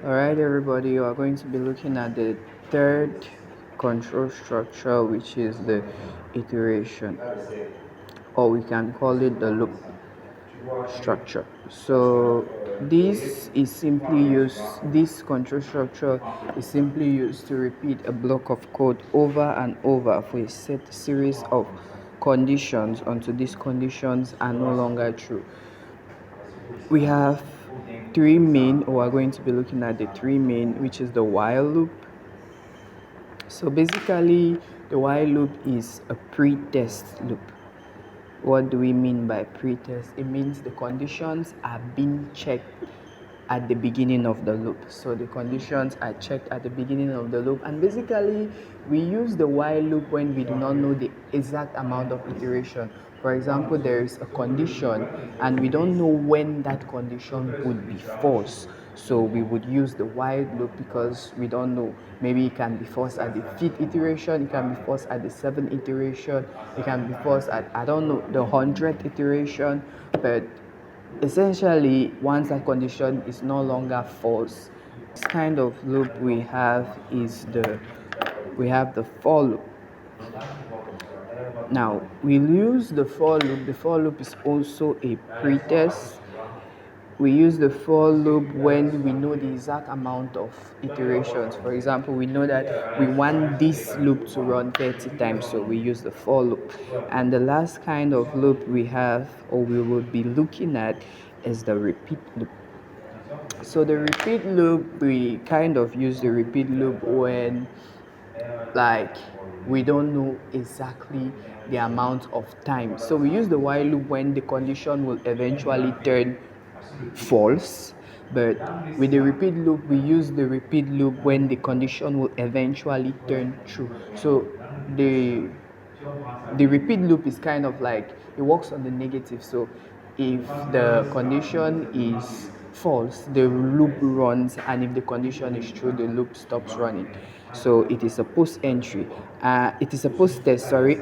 Alright everybody, you are going to be looking at the third control structure, which is the iteration, or we can call it the loop structure. So this control structure is simply used to repeat a block of code over and over for a set series of conditions until these conditions are no longer true. We have three main, or we're going to be looking at the three main, which is the while loop. So basically, the while loop is a pre-test loop. What do we mean by pre-test? It means the conditions are being checked at the beginning of the loop. So the conditions are checked at the beginning of the loop, and basically we use the while loop when we do not know the exact amount of iteration. For example, there is a condition and we don't know when that condition would be false, so we would use the while loop because we don't know. Maybe it can be false at the 5th iteration, it can be false at the 7th iteration, it can be false at, I don't know, the 100th iteration. But essentially, once that condition is no longer false, this kind of loop we have the for loop. Now we'll use the for loop. The for loop is also a pretest. We use the for loop when we know the exact amount of iterations. For example, we know that we want this loop to run 30 times, so we use the for loop. And the last kind of loop we have, or we will be looking at, is the repeat loop. So the repeat loop, we kind of use the repeat loop when, like, we don't know exactly the amount of time. So we use the while loop when the condition will eventually turn false, but with the repeat loop we use the repeat loop when the condition will eventually turn true. So the repeat loop is kind of like, it works on the negative. So if the condition is false, the loop runs, and if the condition is true, the loop stops running. So it is a post entry, it is a post test, sorry.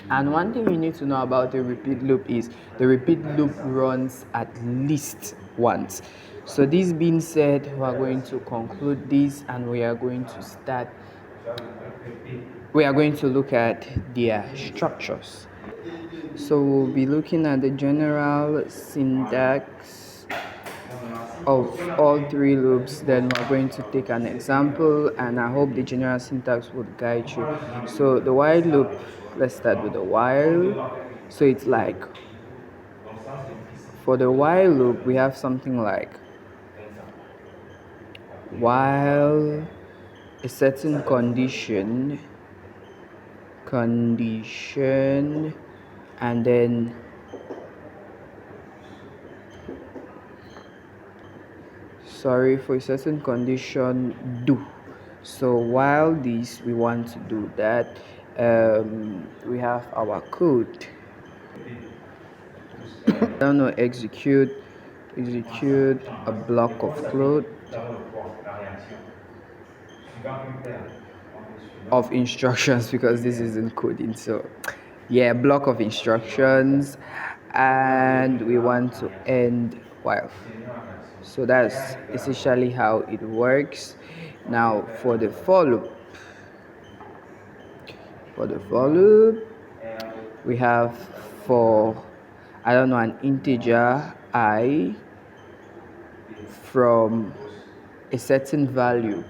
And one thing you need to know about the repeat loop is the repeat loop runs at least once. So this being said, we are going to conclude this, and we are going to look at their structures. So we'll be looking at the general syntax of all three loops. Then we're going to take an example, and I hope the general syntax would guide you. So the while loop, let's start with the while. So it's like, for the while loop we have something like, while a certain condition, and then for a certain condition do. So while this, we want to do that, we have our code. I don't know, execute a block of code of instructions, because this isn't coding. So yeah, block of instructions, and we want to end while. So that's essentially how it works. Now for the for loop, we have, for, I don't know, an integer I from a certain value,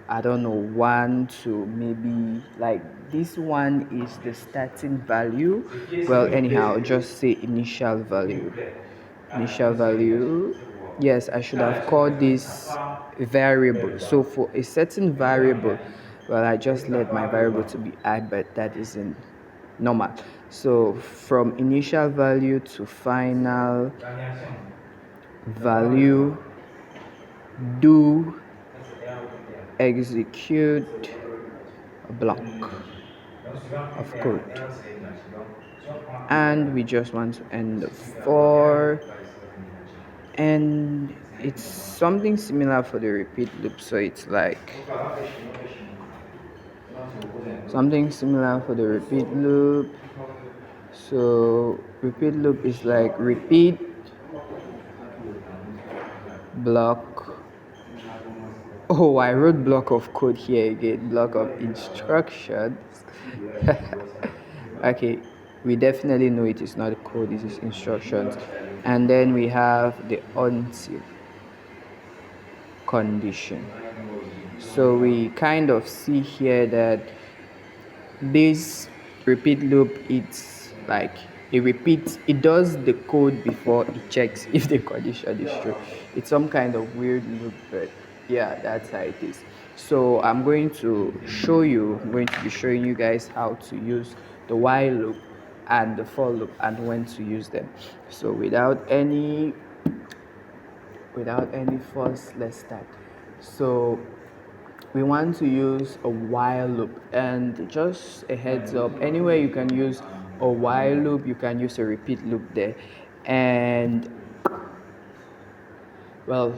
I don't know, 1 to maybe, like, this one is the starting value. Well, anyhow, just say initial value. Yes, I should have called this variable. So for a certain variable, well, I just let my variable to be I, but that isn't normal. So from initial value to final value, do execute a block of code, and we just want to end the for, and it's something similar for the repeat loop. So it's like something similar for the repeat loop. So repeat loop is like repeat block Oh, I wrote block of code here again, block of instructions. Okay, we definitely know it is not code, it is instructions. And then we have the until condition. So we kind of see here that this repeat loop, it's like it repeats, it does the code before it checks if the condition is true. It's some kind of weird loop, but yeah, that's how it is. So I'm going to be showing you guys how to use the while loop and the for loop and when to use them. So without any fuss, let's start. So we want to use a while loop, and just a heads up, anywhere you can use a while loop, you can use a repeat loop there. And well,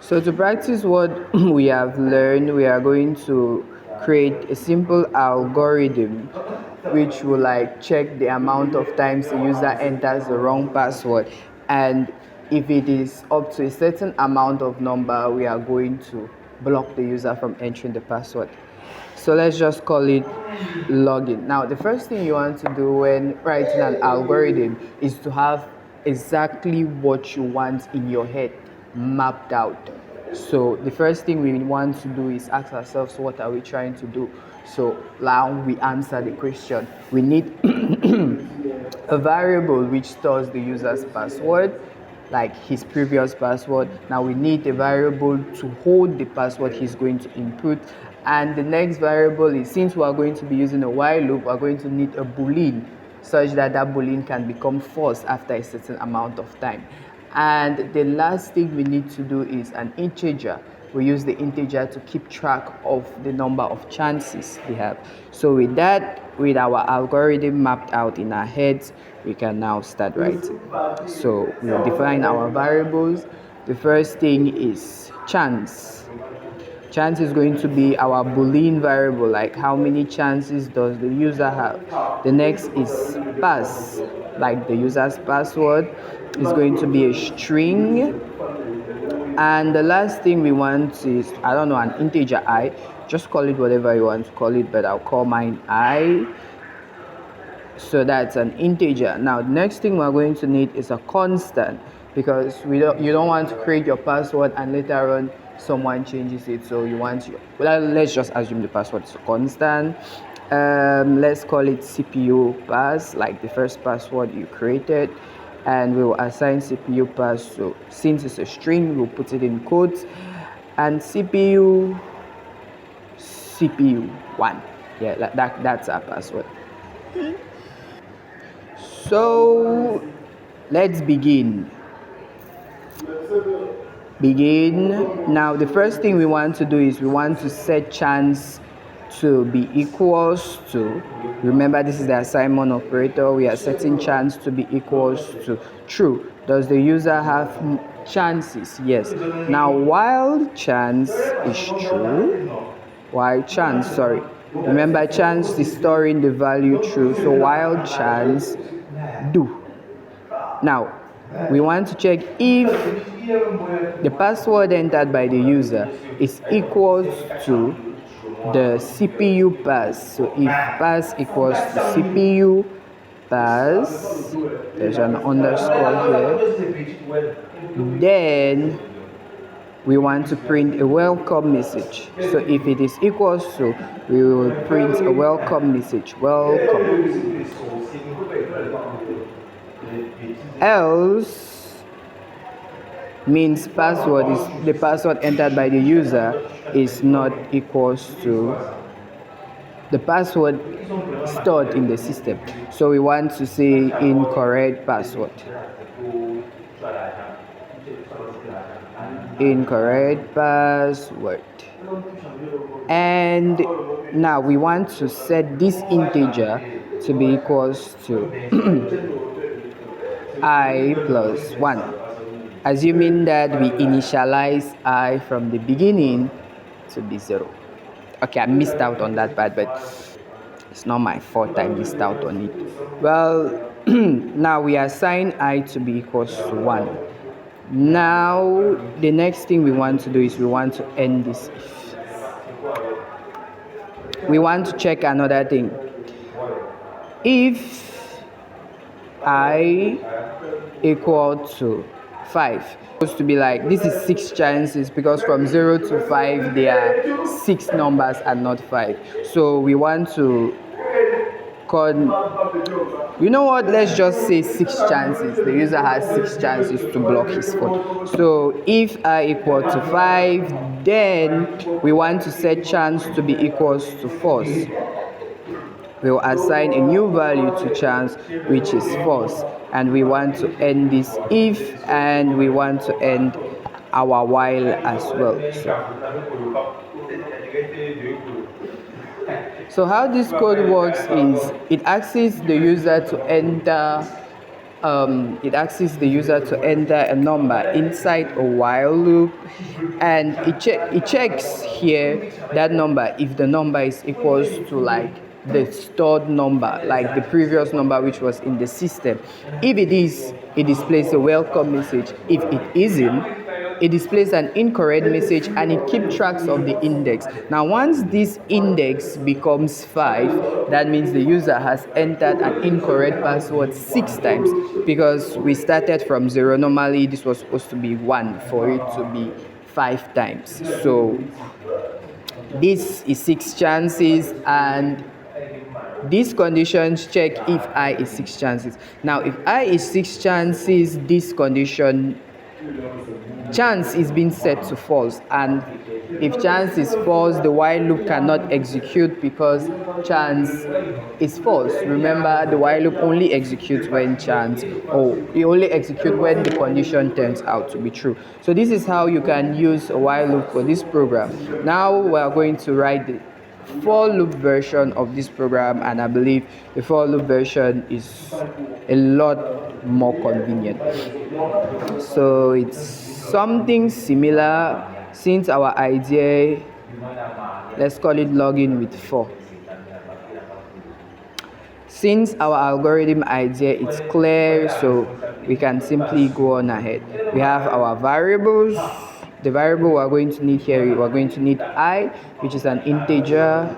so to practice what we have learned, we are going to create a simple algorithm which will like check the amount of times the user enters the wrong password, and if it is up to a certain amount of number, we are going to block the user from entering the password. So let's just call it login. Now, the first thing you want to do when writing an algorithm is to have exactly what you want in your head mapped out. So the first thing we want to do is ask ourselves, what are we trying to do? So now we answer the question. We need a variable which stores the user's password, like his previous password. Now we need a variable to hold the password he's going to input, and the next variable is, since we are going to be using a while loop, we are going to need a boolean such that that boolean can become false after a certain amount of time. And the last thing we need to do is an integer. We use the integer to keep track of the number of chances we have. So with that, with our algorithm mapped out in our heads, we can now start writing. So we'll define our variables. The first thing is chance. Chance is going to be our boolean variable, like how many chances does the user have. The next is pass, like the user's password is going to be a string. And the last thing we want is, I don't know, an integer I. Just call it whatever you want to call it, but I'll call mine I. So that's an integer. Now the next thing we're going to need is a constant, because you don't want to create your password and later on someone changes it. So you want to, well, let's just assume the password is a constant. Let's call it CPU pass, like the first password you created, and we will assign CPU pass. So since it's a string, we'll put it in quotes, and CPU1. Yeah, that's our password. So let's begin. Now the first thing we want to do is we want to set chance to be equals to, remember this is the assignment operator, we are setting chance to be equals to true. Does the user have chances? Yes. Now while chance is true, remember chance is storing the value true, so while chance do. Now we want to check if the password entered by the user is equal to the CPU pass. So if pass equals to CPU pass, there's an underscore here, then we want to print a welcome message. So if it is equals to, we will print a welcome message, welcome. Else means the password entered by the user is not equals to the password stored in the system. So we want to say incorrect password. Incorrect password. And now we want to set this integer to be equals to I plus 1, assuming that we initialize I from the beginning to be 0. Okay, I missed out on that part, but it's not my fault I missed out on it. Well, now we assign I to be equals to 1. Now the next thing we want to do is we want to end this if. We want to check another thing. If I equal to 5, supposed to be like, this is 6 chances, because from 0 to 5 there are 6 numbers and not 5. So we want to you know what, let's just say 6 chances. The user has 6 chances to block his phone. So if I equal to 5, then we want to set chance to be equals to false. We'll assign a new value to chance, which is false, and we want to end this if, and we want to end our while as well. So how this code works is it asks the user to enter a number inside a while loop, and it checks here that number if the number is equals to like the stored number, like the previous number which was in the system. If it is, it displays a welcome message. If it isn't, it displays an incorrect message, and it keeps tracks of the index. Now once this index becomes 5, that means the user has entered an incorrect password 6 times, because we started from 0. Normally this was supposed to be 1 for it to be 5 times. So this is 6 chances, and these conditions check if I is 6 chances. Now if I is 6 chances, this condition chance is being set to false, and if chance is false, the while loop cannot execute because chance is false. Remember, the while loop only executes when chance, or it only executes when the condition turns out to be true. So this is how you can use a while loop for this program. Now we are going to write the for loop version of this program, and I believe the for loop version is a lot more convenient. So it's something similar. Since our idea, let's call it login with 4. Since our algorithm idea is clear, so we can simply go on ahead. We have our variables. The variable we're going to need here, we're going to need I, which is an integer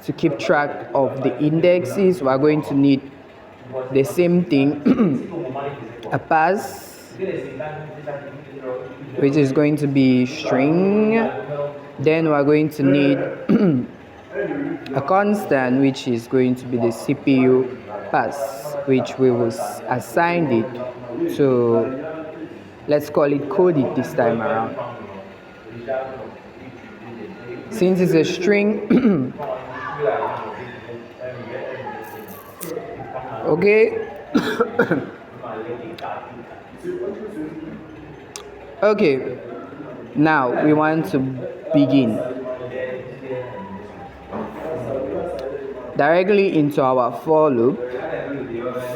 to keep track of the indexes. We're going to need the same thing, a pass, which is going to be string. Then we're going to need a constant, which is going to be the CPU pass, which we will assign it to, let's call it code it this time around. Since it's a string, okay. Okay, now we want to begin directly into our for loop.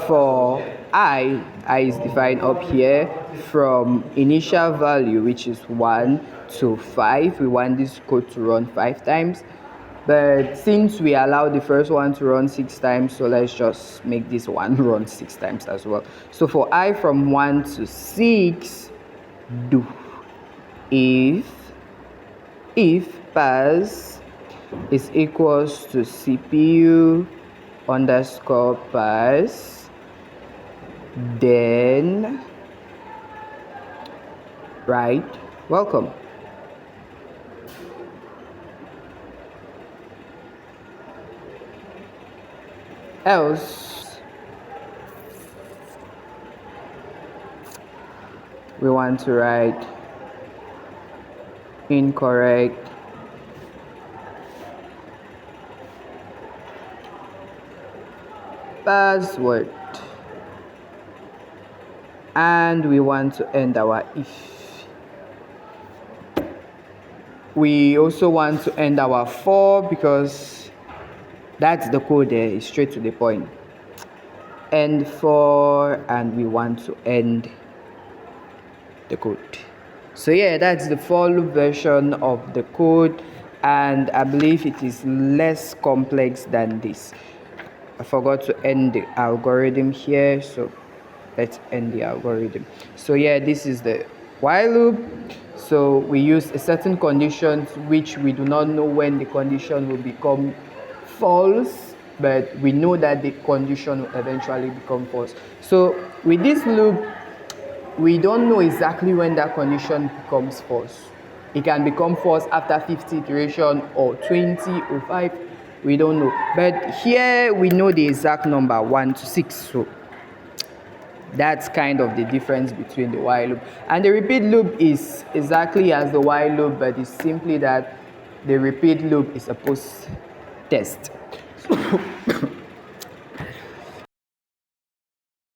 For I is defined up here from initial value, which is 1 to 5. We want this code to run 5 times, but since we allow the first one to run 6 times, so let's just make this one run 6 times as well. So for I from 1 to 6, do if pass is equals to CPU underscore pass, then write welcome. Else we want to write incorrect password, and we want to end our if. We also want to end our for, because that's the code there, it's straight to the point. End for, and we want to end the code. So yeah, that's the for loop version of the code, and I believe it is less complex than this. I forgot to end the algorithm here, so let's end the algorithm. So yeah, this is the while loop. So we use a certain condition which we do not know when the condition will become false, but we know that the condition will eventually become false. So with this loop, we don't know exactly when that condition becomes false. It can become false after 50 iteration or 20 or 5. We don't know. But here we know the exact number 1 to 6. So that's kind of the difference between the while loop. And the repeat loop is exactly as the while loop, but it's simply that the repeat loop is a post test.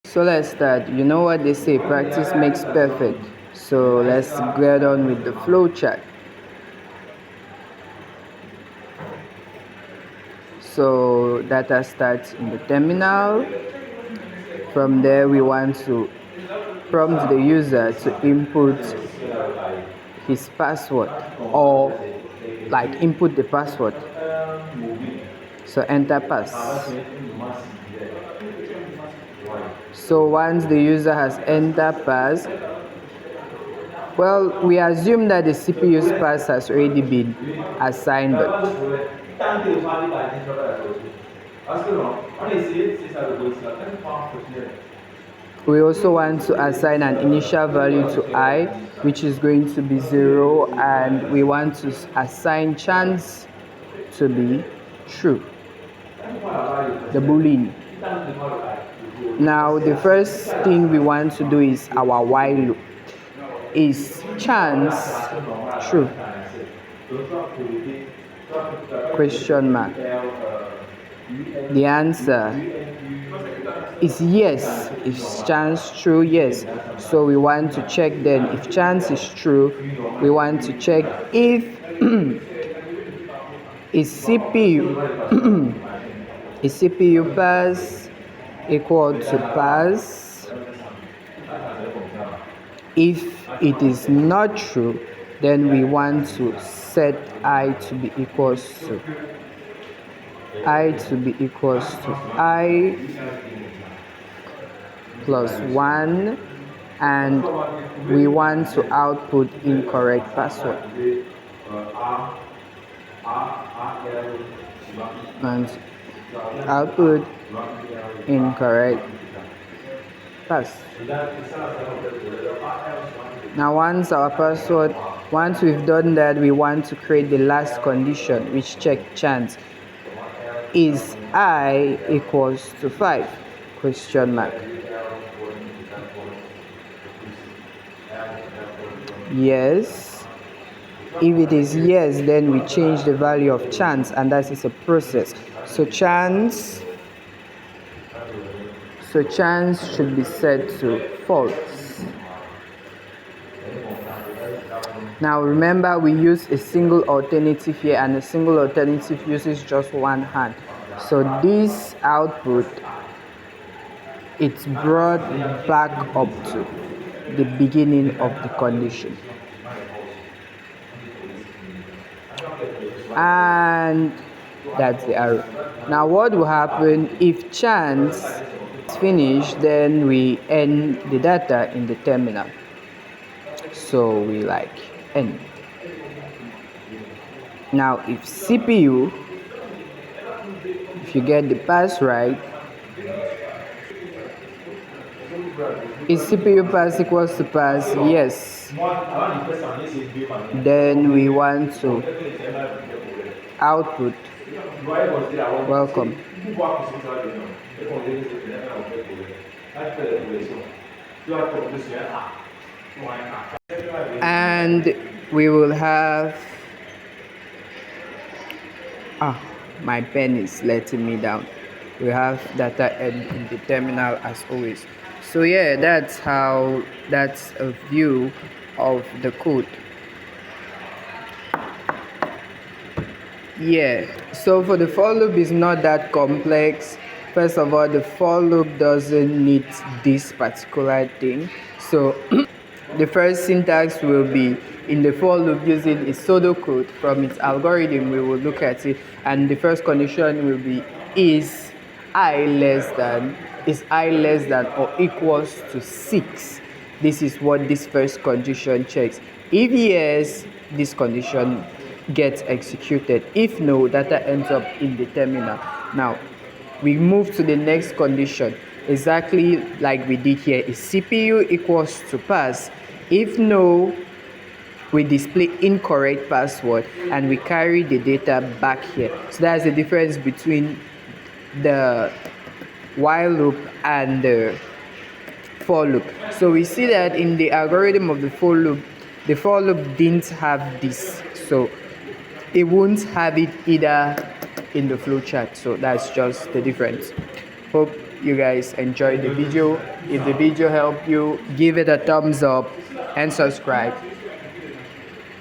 So let's start. You know what they say, practice makes perfect. So let's get on with the flowchart. So data starts in the terminal. From there we want to prompt the user to input his password, or like input the password. So enter pass. So once the user has entered pass, well, we assume that the CPU's pass has already been assigned, but we also want to assign an initial value to I, which is going to be 0, and we want to assign chance to be true, the boolean. Now the first thing we want to do is our while loop. Is chance true? Question mark. The answer is yes. Is chance true? Yes. So we want to check then if chance is true, we want to check if is CPU is CPU pass equal to pass. If it is not true, then we want to set I to be equals to I plus 1, and we want to output incorrect password. And output incorrect pass. Now once we've done that, we want to create the last condition, which check chance. Is I equals to 5? Question mark. Yes. If it is yes, then we change the value of chance, and that is a process. So chance should be set to false. Now remember, we use a single alternative here, and a single alternative uses just one hand. So this output, it's brought back up to the beginning of the condition. And that's the arrow. Now what will happen if chance is finished? Then we end the data in the terminal. So we end. Now if CPU, if you get the pass right, is CPU pass equals to pass? Yes. Then we want to output welcome. And we will have my pen is letting me down. We have data in the terminal as always. So yeah, that's a view of the code. Yeah, so for the for loop is not that complex. First of all, the for loop doesn't need this particular thing. So the first syntax will be in the for loop using a pseudocode. From its algorithm, we will look at it, and the first condition will be is I less than or equals to 6. this is what this first condition checks. If yes, this condition gets executed. If no, data ends up in the terminal. Now we move to the next condition, exactly like we did here. Is CPU equals to pass? If no, we display incorrect password and we carry the data back here. So that's the difference between the while loop and the for loop. So we see that in the algorithm of the for loop didn't have this, so it won't have it either in the flowchart. So that's just the difference. Hope you guys enjoyed the video. If the video helped you, give it a thumbs up and subscribe.